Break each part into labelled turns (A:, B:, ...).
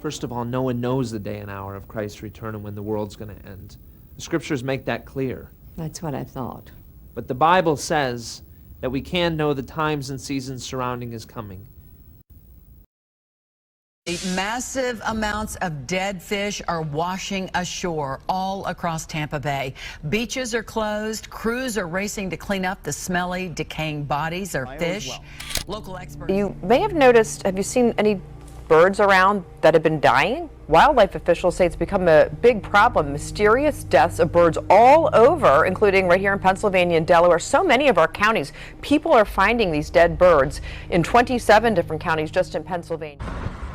A: First of all, no one knows the day and hour of Christ's return and when the world's going to end. The scriptures make that clear.
B: That's what I thought.
A: But the Bible says that we can know the times and seasons surrounding his coming.
C: Massive amounts of dead fish are washing ashore all across Tampa Bay. Beaches are closed. Crews are racing to clean up the smelly, decaying bodies of fish. Local experts.
D: You may have noticed, have you seen any birds around that have been dying? Wildlife officials say it's become a big problem. Mysterious deaths of birds all over, including right here in Pennsylvania and Delaware. So many of our counties, people are finding these dead birds in 27 different counties just in Pennsylvania.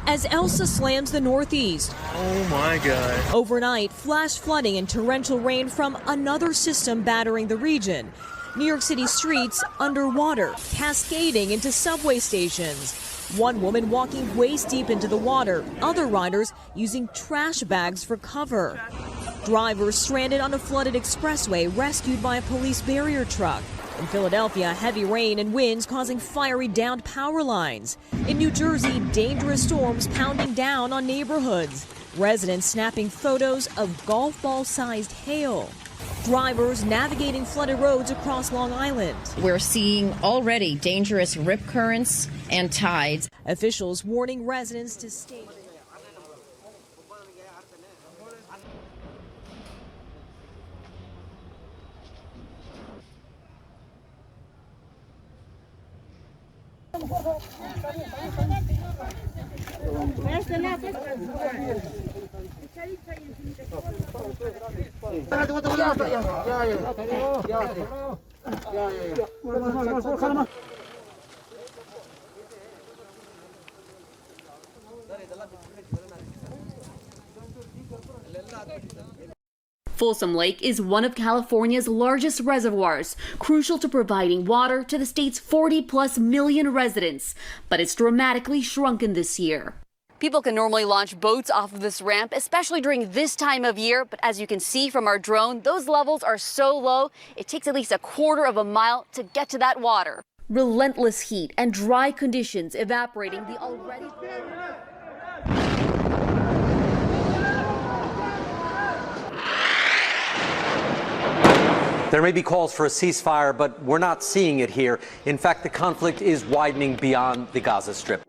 E: As Elsa slams the Northeast.
F: Oh my God.
E: Overnight, flash flooding and torrential rain from another system battering the region. New York City streets underwater, cascading into subway stations. One woman walking waist deep into the water, other riders using trash bags for cover. Drivers stranded on a flooded expressway rescued by a police barrier truck. In Philadelphia, heavy rain and winds causing fiery downed power lines. In New Jersey, dangerous storms pounding down on neighborhoods. Residents snapping photos of golf ball-sized hail. Drivers navigating flooded roads across Long Island.
G: We're seeing already dangerous rip currents and tides.
E: Officials warning residents to stay.
H: Folsom Lake is one of California's largest reservoirs, crucial to providing water to the state's 40+ million residents, but it's dramatically shrunken this year. People can normally launch boats off of this ramp, especially during this time of year, but as you can see from our drone, those levels are so low, it takes at least a quarter of a mile to get to that water. Relentless heat and dry conditions evaporating the already...
I: There may be calls for a ceasefire, but we're not seeing it here. In fact, the conflict is widening beyond the Gaza Strip.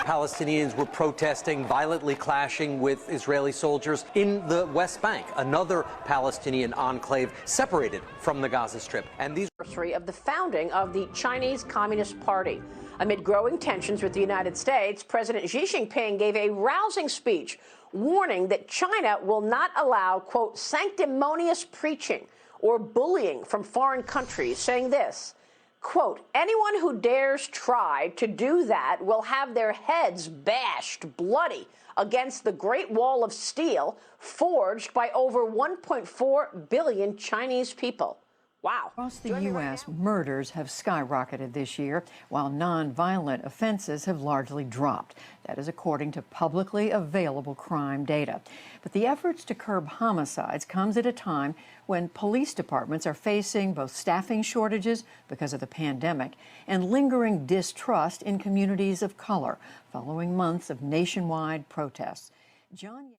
I: Palestinians were protesting, violently clashing with Israeli soldiers in the West Bank, another Palestinian enclave separated from the Gaza Strip. And these
J: anniversary of the founding of the Chinese Communist Party. Amid growing tensions with the United States, President Xi Jinping gave a rousing speech warning that China will not allow, quote, sanctimonious preaching or bullying from foreign countries, saying this, quote, anyone who dares try to do that will have their heads bashed bloody against the Great Wall of Steel forged by over 1.4 billion Chinese people. Wow.
B: Across the U.S., murders have skyrocketed this year, while nonviolent offenses have largely dropped. That is according to publicly available crime data. But the efforts to curb homicides comes at a time when police departments are facing both staffing shortages because of the pandemic and lingering distrust in communities of color following months of nationwide protests. John